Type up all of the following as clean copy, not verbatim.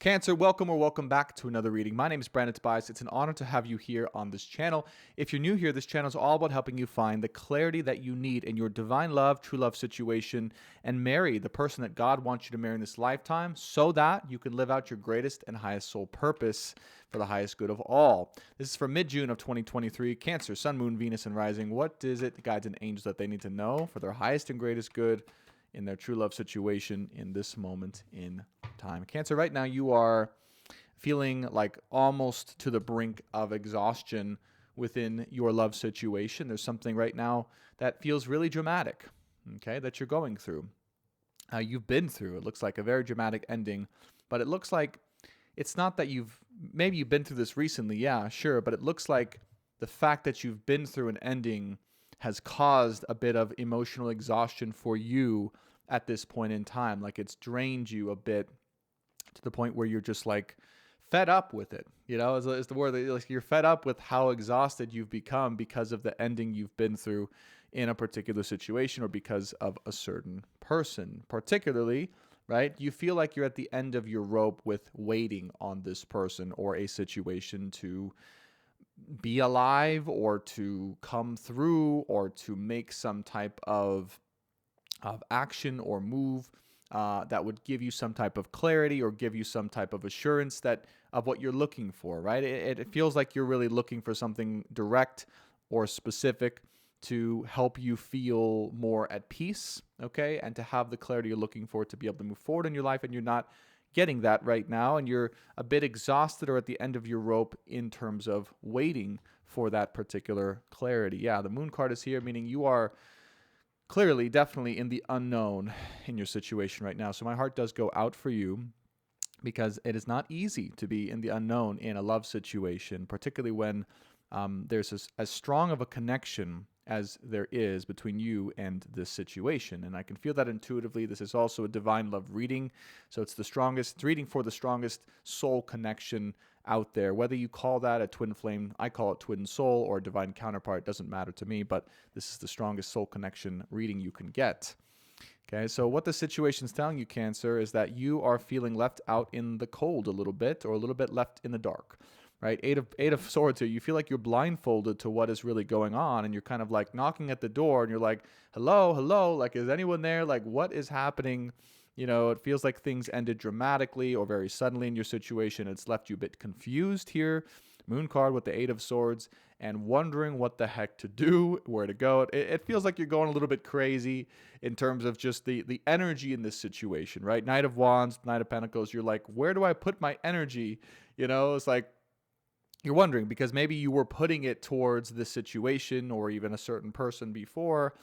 Cancer, welcome or welcome back to another reading. My name is Tobias. It's an honor to have you here on this channel. If you're new here, this channel is all about helping you find the clarity that you need in your divine love, true love situation, and marry the person that God wants you to marry in this lifetime so that you can live out your greatest and highest soul purpose for the highest good of all. This is for mid-June of 2023. Cancer, Sun, Moon, Venus, and Rising. What is it, the guides and angels, that they need to know for their highest and greatest good in their true love situation in this moment in time? Cancer, right now you are feeling like almost to the brink of exhaustion within your love situation. There's something right now that feels really dramatic, okay, that you're going through. You've been through, it looks like a very dramatic ending, but it looks like it's not that maybe you've been through this recently, yeah, sure, but it looks like the fact that you've been through an ending has caused a bit of emotional exhaustion for you at this point in time. Like it's drained you a bit to the point where you're just like fed up with it. You know, is the word. Like you're fed up with how exhausted you've become because of the ending you've been through in a particular situation or because of a certain person. Particularly, right? You feel like you're at the end of your rope with waiting on this person or a situation to be alive or to come through or to make some type of action or move that would give you some type of clarity or give you some type of assurance that of what you're looking for, right? It feels like you're really looking for something direct or specific to help you feel more at peace, okay? And to have the clarity you're looking for to be able to move forward in your life, and you're not getting that right now, and you're a bit exhausted or at the end of your rope in terms of waiting for that particular clarity. Yeah, the moon card is here, meaning you are clearly, definitely in the unknown in your situation right now. So my heart does go out for you because it is not easy to be in the unknown in a love situation, particularly when there's as strong of a connection as there is between you and this situation. And I can feel that intuitively. This is also a divine love reading. So it's the strongest reading for the strongest soul connection out there. Whether you call that a twin flame, I call it twin soul, or divine counterpart, doesn't matter to me, but this is the strongest soul connection reading you can get. Okay, so what the situation's telling you, Cancer, is that you are feeling left out in the cold a little bit, or a little bit left in the dark. Right, eight of swords here. You feel like you're blindfolded to what is really going on, and you're kind of like knocking at the door, and you're like, "Hello, hello! Like, is anyone there? Like, what is happening?" You know, it feels like things ended dramatically or very suddenly in your situation. It's left you a bit confused here. Moon card with the Eight of Swords, and wondering what the heck to do, where to go. It feels like you're going a little bit crazy in terms of just the energy in this situation, right? Knight of Wands, Knight of Pentacles. You're like, where do I put my energy? You know, it's like, you're wondering because maybe you were putting it towards the situation or even a certain person before,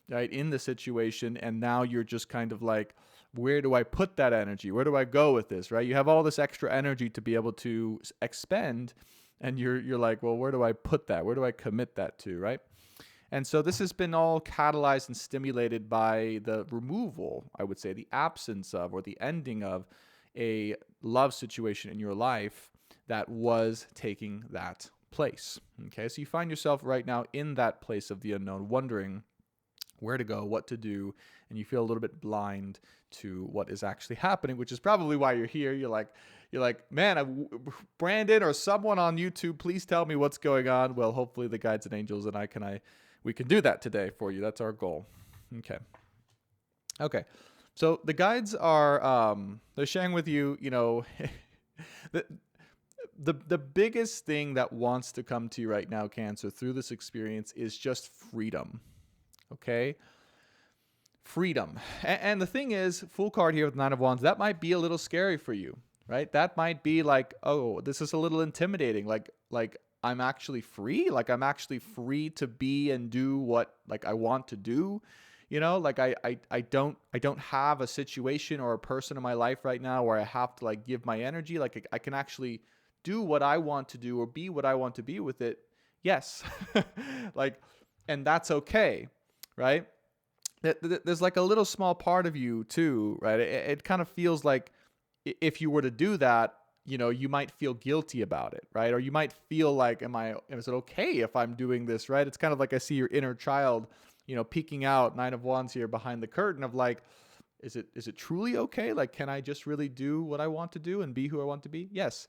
right, in the situation, and now you're just kind of like, where do I put that energy? Where do I go with this, right? You have all this extra energy to be able to expend, and you're like, well, where do I put that? Where do I commit that to, right? And so this has been all catalyzed and stimulated by the removal, I would say, the absence of or the ending of a love situation in your life that was taking that place. Okay, so you find yourself right now in that place of the unknown, wondering where to go, what to do, and you feel a little bit blind to what is actually happening, which is probably why you're here. You're like, man, Brandon or someone on YouTube, please tell me what's going on. Well, hopefully the guides and angels and we can do that today for you. That's our goal. Okay. So the guides are they're sharing with you, you know, the biggest thing that wants to come to you right now, Cancer, through this experience is just freedom. Okay? Freedom. And the thing is, Fool card here with Nine of Wands, that might be a little scary for you, right? That might be like, oh, this is a little intimidating. Like I'm actually free? Like I'm actually free to be and do what like I want to do. You know, like I don't have a situation or a person in my life right now where I have to like give my energy. Like I can actually do what I want to do or be what I want to be with it. Yes. Like, and that's okay. Right. There's like a little small part of you too, right? It kind of feels like if you were to do that, you know, you might feel guilty about it, right? Or you might feel like, is it okay if I'm doing this, right? It's kind of like I see your inner child, you know, peeking out, Nine of Wands here behind the curtain of like, Is it truly okay? Like, can I just really do what I want to do and be who I want to be? Yes.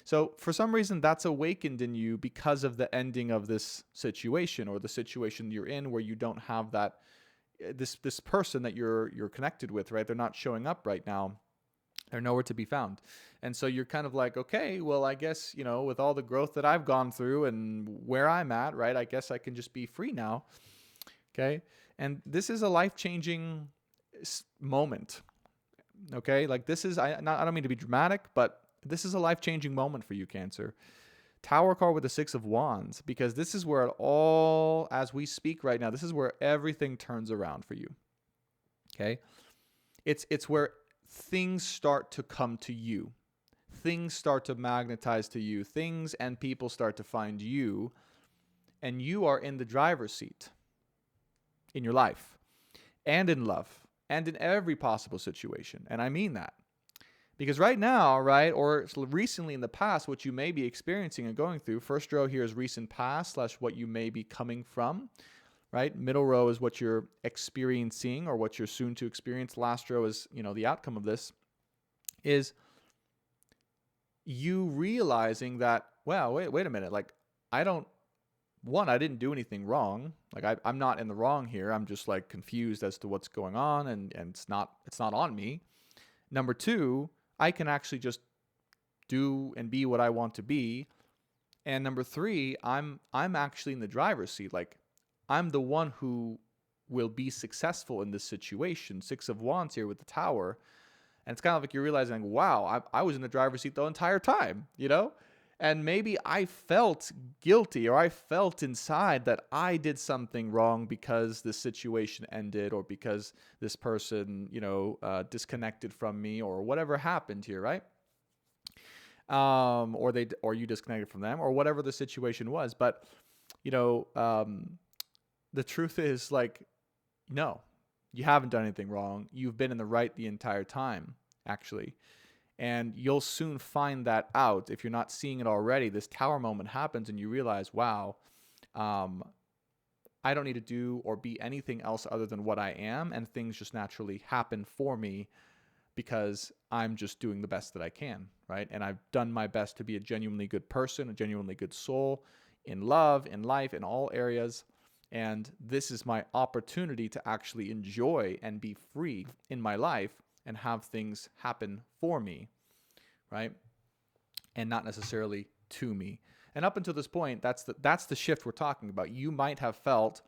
So for some reason, that's awakened in you because of the ending of this situation, or the situation you're in where you don't have that this person that you're connected with, right? They're not showing up right now. They're nowhere to be found. And so you're kind of like, okay, well, I guess, with all the growth that I've gone through and where I'm at, right? I guess I can just be free now. Okay. And this is a life-changing moment. Okay. Like, this is, I don't mean to be dramatic, but this is a life-changing moment for you, Cancer. Tower card with the Six of Wands, because this is where it all, as we speak right now, this is where everything turns around for you. Okay. It's where things start to come to you. Things start to magnetize to you. Things and people start to find you, and you are in the driver's seat in your life and in love and in every possible situation. And I mean that. Because right now, right, or recently in the past, what you may be experiencing and going through, first row here is recent past / what you may be coming from, right? Middle row is what you're experiencing or what you're soon to experience. Last row is, the outcome of this is you realizing that, wow, wait a minute. Like, I didn't do anything wrong. Like, I'm not in the wrong here. I'm just like confused as to what's going on, and it's not on me. Number two, I can actually just do and be what I want to be. And number three, I'm actually in the driver's seat. Like, I'm the one who will be successful in this situation. Six of Wands here with the Tower. And it's kind of like you're realizing, wow, I was in the driver's seat the entire time, And maybe I felt guilty, or I felt inside that I did something wrong because this situation ended, or because this person, disconnected from me, or whatever happened here, right? Or you disconnected from them, or whatever the situation was. But, the truth is, like, no, you haven't done anything wrong. You've been in the right the entire time, actually. And you'll soon find that out. If you're not seeing it already, this Tower moment happens and you realize, wow, I don't need to do or be anything else other than what I am. And things just naturally happen for me because I'm just doing the best that I can, right? And I've done my best to be a genuinely good person, a genuinely good soul, in love, in life, in all areas. And this is my opportunity to actually enjoy and be free in my life and have things happen for me, right? And not necessarily to me. And up until this point, that's the shift we're talking about. You might have felt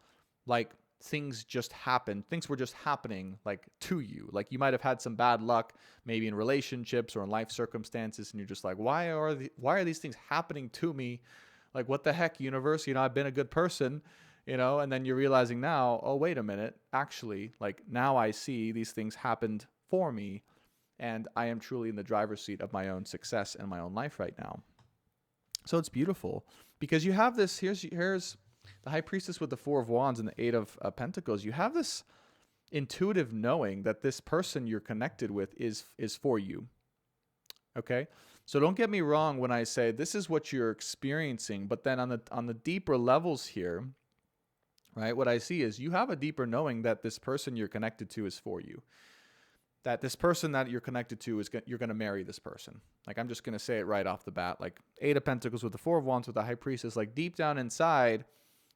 like things just happened. Things were just happening, like, to you. Like, you might have had some bad luck, maybe in relationships or in life circumstances, and you're just like, why are these things happening to me? Like, what the heck, universe? I've been a good person. And then you're realizing now, oh, wait a minute, actually, like, now I see these things happened for me, and I am truly in the driver's seat of my own success and my own life right now. So it's beautiful because you have this, here's the High Priestess with the Four of Wands and the Eight of Pentacles. You have this intuitive knowing that this person you're connected with is for you. Okay? So don't get me wrong when I say this is what you're experiencing, but then on the deeper levels here, right? What I see is you have a deeper knowing that this person you're connected to is for you. That this person that you're connected to you're going to marry this person. Like, I'm just going to say it right off the bat. Like, Eight of Pentacles with the Four of Wands with the High Priestess, like, deep down inside,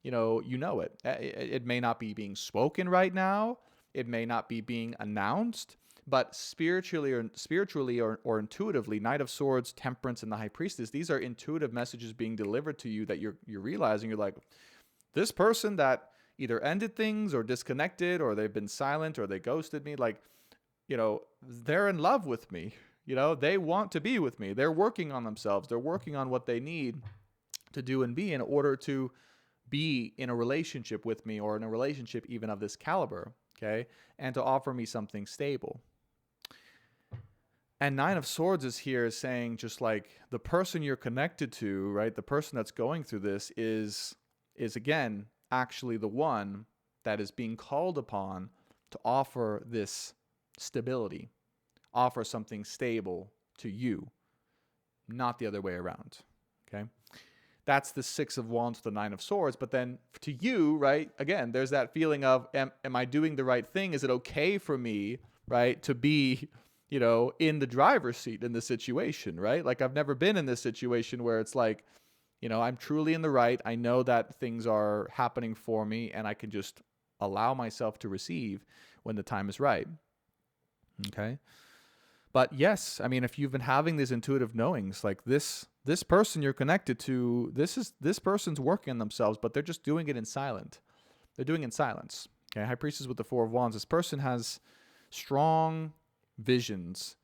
you know it. It may not be being spoken right now. It may not be being announced, but spiritually or intuitively, Knight of Swords, Temperance, and the High Priestess, these are intuitive messages being delivered to you that you're realizing. You're like, this person that either ended things or disconnected, or they've been silent, or they ghosted me, like, they're in love with me. They want to be with me. They're working on themselves. They're working on what they need to do and be in order to be in a relationship with me, or in a relationship even of this caliber, okay? And to offer me something stable. And Nine of Swords is here saying, just like, the person you're connected to, right? The person that's going through this is again, actually the one that is being called upon to offer this stability, offer something stable to you, not the other way around, okay? That's the Six of Wands with the Nine of Swords. But then to you, right, again, there's that feeling of, am I doing the right thing? Is it okay for me, right, to be, in the driver's seat in this situation, right? Like, I've never been in this situation where it's like, I'm truly in the right. I know that things are happening for me and I can just allow myself to receive when the time is right. Okay. But yes, I mean, if you've been having these intuitive knowings, like this person you're connected to, this person's working on themselves, but they're just doing it in silence. They're doing it in silence. Okay. High Priestess with the Four of Wands. This person has strong visions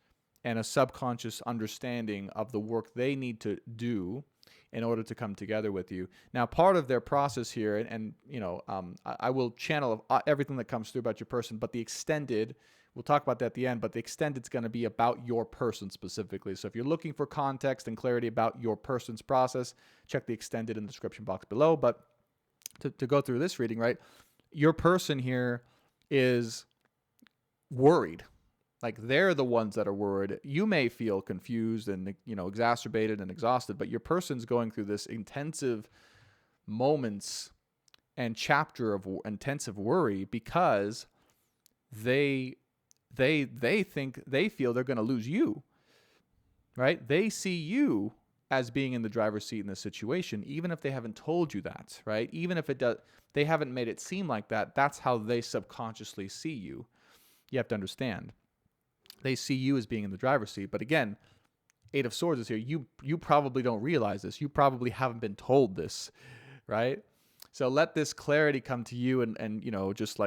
and a subconscious understanding of the work they need to do in order to come together with you. Now, part of their process here, and I will channel everything that comes through about your person, but the extended, we'll talk about that at the end, but the extended is going to be about your person specifically. So if you're looking for context and clarity about your person's process, check the extended in the description box below. But to go through this reading, right, your person here is worried. Like, they're the ones that are worried. You may feel confused and, exacerbated and exhausted, but your person's going through this intensive moments and chapter of intensive worry because they think, they feel they're going to lose you, right? They see you as being in the driver's seat in this situation, even if they haven't told you that, right? Even if they haven't made it seem like that, that's how they subconsciously see you. You have to understand. They see you as being in the driver's seat. But again, Eight of Swords is here. You probably don't realize this. You probably haven't been told this, right? So let this clarity come to you and just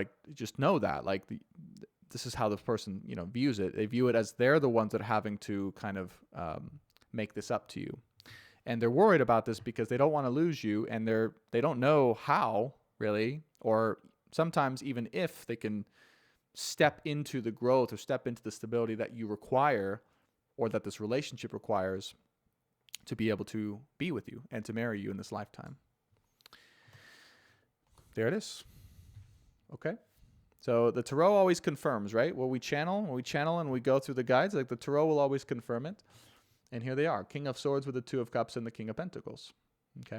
know that. Like, this is how the person, views it. They view it as they're the ones that are having to kind of make this up to you. And they're worried about this because they don't want to lose you, and they don't know how, really, or sometimes even if they can step into the growth or step into the stability that you require or that this relationship requires to be able to be with you and to marry you in this lifetime. There it is. Okay. So the Tarot always confirms, right? When we channel and we go through the guides, like, the Tarot will always confirm it. And here they are, King of Swords with the Two of Cups and the King of Pentacles. Okay.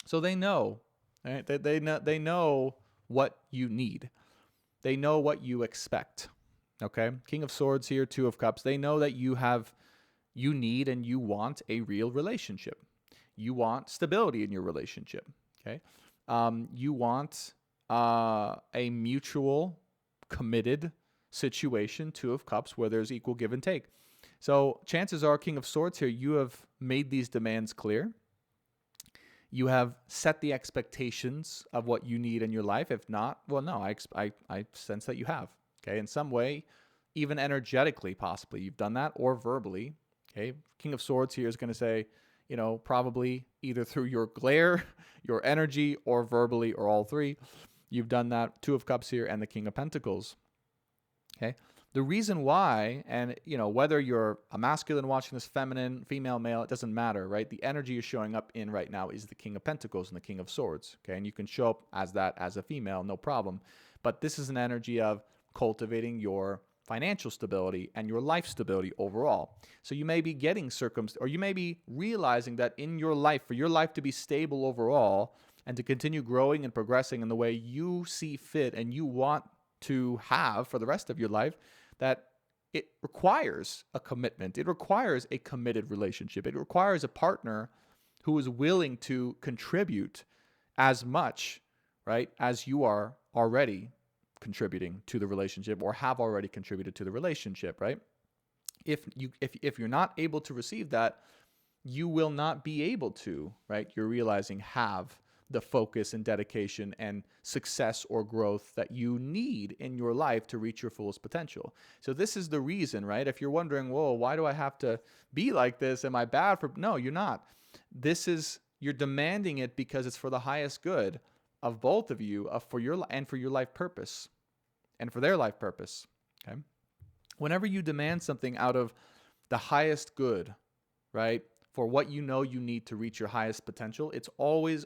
So they know, right? They know what you need. They know what you expect, okay? King of Swords here, Two of Cups. They know that you need and you want a real relationship. You want stability in your relationship, okay? You want a mutual, committed situation, Two of Cups, where there's equal give and take. So chances are, King of Swords here, you have made these demands clear. You have set the expectations of what you need in your life. If not, well, no, I sense that you have. Okay, in some way, even energetically, possibly you've done that, or verbally. Okay, King of Swords here is going to say, probably either through your glare, your energy, or verbally, or all three. You've done that. Two of Cups here and the King of Pentacles. Okay. The reason why, and whether you're a masculine watching this, feminine, female, male, it doesn't matter, right? The energy you're showing up in right now is the King of Pentacles and the King of Swords, okay? And you can show up as that as a female, no problem. But this is an energy of cultivating your financial stability and your life stability overall. So you may be getting or you may be realizing that in your life, for your life to be stable overall and to continue growing and progressing in the way you see fit and you want to have for the rest of your life, that it requires a commitment. It requires a committed relationship. It requires a partner who is willing to contribute as much, right, as you are already contributing to the relationship or have already contributed to the relationship, right? If you're not able to receive that, you will not be able to, right? You're realizing have the focus and dedication and success or growth that you need in your life to reach your fullest potential. So this is the reason, right? If you're wondering, whoa, why do I have to be like this? Am I bad for? No, you're not. You're demanding it because it's for the highest good of both of you, for your life purpose and for their life purpose. Okay. Whenever you demand something out of the highest good, right? For what you know you need to reach your highest potential, it's always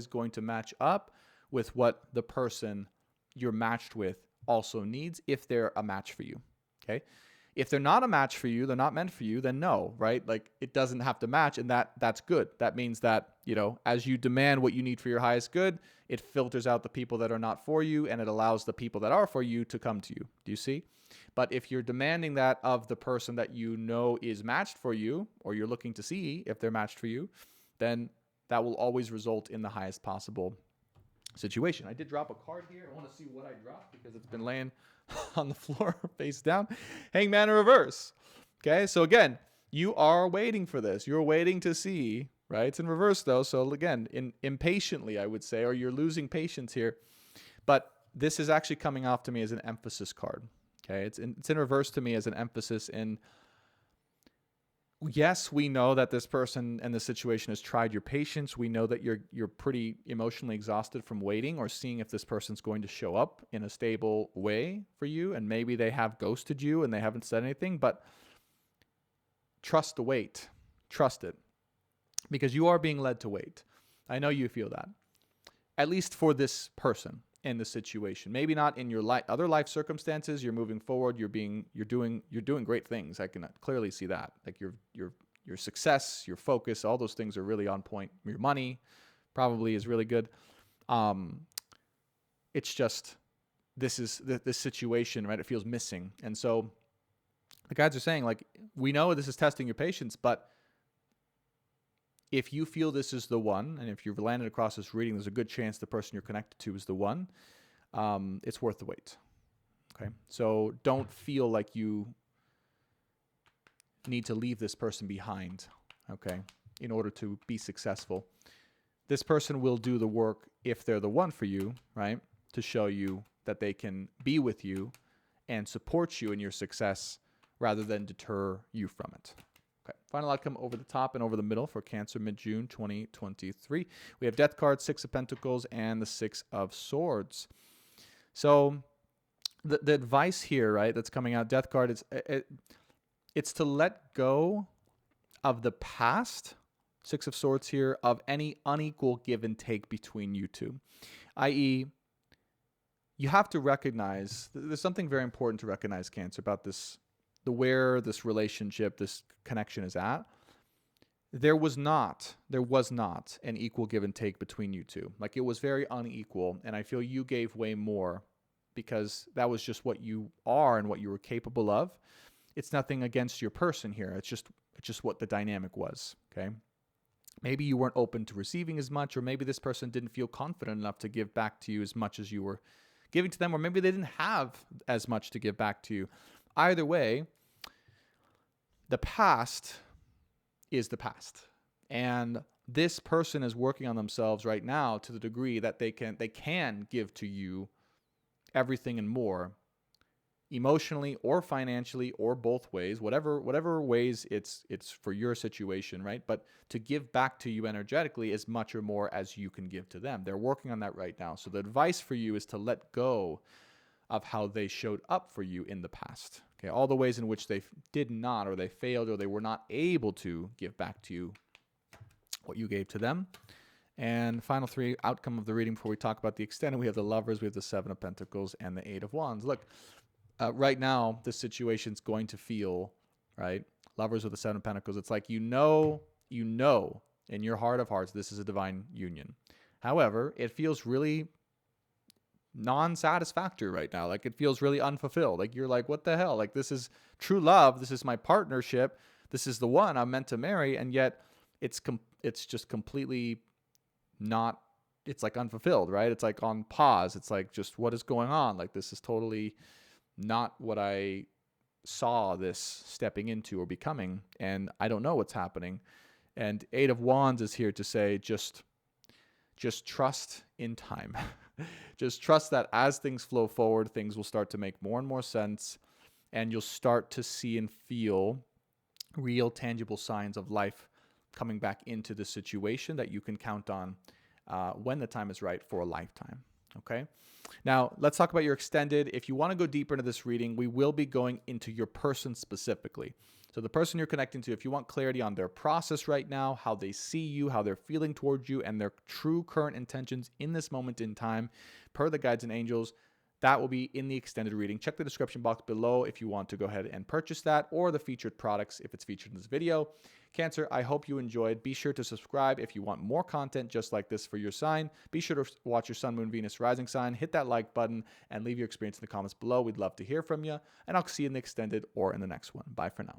going to match up with what the person you're matched with also needs if they're a match for you, okay? If they're not a match for you, they're not meant for you, then no, right? Like, it doesn't have to match, and that's good. That means that, as you demand what you need for your highest good, it filters out the people that are not for you, and it allows the people that are for you to come to you. Do you see? But if you're demanding that of the person that you know is matched for you, or you're looking to see if they're matched for you, then that will always result in the highest possible situation. I did drop a card here. I want to see what I dropped because it's been laying on the floor face down. Hangman in reverse. Okay, so again, you are waiting for this. You're waiting to see, right? It's in reverse though. So again, impatiently, I would say, or you're losing patience here. But this is actually coming off to me as an emphasis card. Okay, it's in reverse to me as an emphasis in, yes, we know that this person and the situation has tried your patience. We know that you're pretty emotionally exhausted from waiting or seeing if this person's going to show up in a stable way for you. And maybe they have ghosted you and they haven't said anything, but trust the wait. Trust it. Because you are being led to wait. I know you feel that. At least for this person in the situation. Maybe not in your other life circumstances. You're moving forward. You're doing great things. I can clearly see that. Like your success, your focus, all those things are really on point. Your money probably is really good. It's just this situation, right? It feels missing, and so the guides are saying, like, we know this is testing your patience, but if you feel this is the one, and if you've landed across this reading, there's a good chance the person you're connected to is the one. It's worth the wait. Okay, so don't feel like you need to leave this person behind, okay, in order to be successful. This person will do the work if they're the one for you, right, to show you that they can be with you and support you in your success rather than deter you from it. Okay, final outcome over the top and over the middle for Cancer mid-June 2023. We have Death card, Six of Pentacles, and the Six of Swords. So the advice here, right, that's coming out, Death card, it's to let go of the past, Six of Swords here, of any unequal give and take between you two. I.e., you have to recognize, there's something very important to recognize, Cancer, about this, where this relationship, this connection is at. There was not an equal give and take between you two. Like, it was very unequal, and I feel you gave way more because that was just what you are and what you were capable of. It's nothing against your person here. It's just what the dynamic was, okay? Maybe you weren't open to receiving as much, or maybe this person didn't feel confident enough to give back to you as much as you were giving to them, or maybe they didn't have as much to give back to you. Either way, the past is the past. And this person is working on themselves right now to the degree that they can give to you everything and more, emotionally or financially or both ways, whatever ways it's for your situation, right? But to give back to you energetically as much or more as you can give to them. They're working on that right now. So the advice for you is to let go of how they showed up for you in the past. Okay, all the ways in which they did not, or they failed, or they were not able to give back to you what you gave to them. And final three, outcome of the reading before we talk about the extended, we have the Lovers, we have the Seven of Pentacles, and the Eight of Wands. Look, right now, this situation's going to feel, right? Lovers with the Seven of Pentacles, it's like you know in your heart of hearts this is a divine union. However, it feels really non-satisfactory right now. Like, it feels really unfulfilled. Like, you're like, what the hell? Like, this is true love. This is my partnership. This is the one I'm meant to marry. And yet it's just completely not, it's like unfulfilled, right? It's like on pause. It's like, just what is going on? Like, this is totally not what I saw this stepping into or becoming. And I don't know what's happening. And Eight of Wands is here to say, just trust in time. Just trust that as things flow forward, things will start to make more and more sense, and you'll start to see and feel real, tangible signs of life coming back into the situation that you can count on when the time is right for a lifetime. Okay? Now, let's talk about your extended. If you want to go deeper into this reading, we will be going into your person specifically. So the person you're connecting to, if you want clarity on their process right now, how they see you, how they're feeling towards you, and their true current intentions in this moment in time, per the guides and angels, That will be in the extended reading. Check the description box below if you want to go ahead and purchase that, or the featured products if it's featured in this video. Cancer, I hope you enjoyed. Be sure to subscribe if you want more content just like this for your sign. Be sure to watch your Sun, Moon, Venus, Rising sign. Hit that like button and leave your experience in the comments below. We'd love to hear from you. And I'll see you in the extended or in the next one. Bye for now.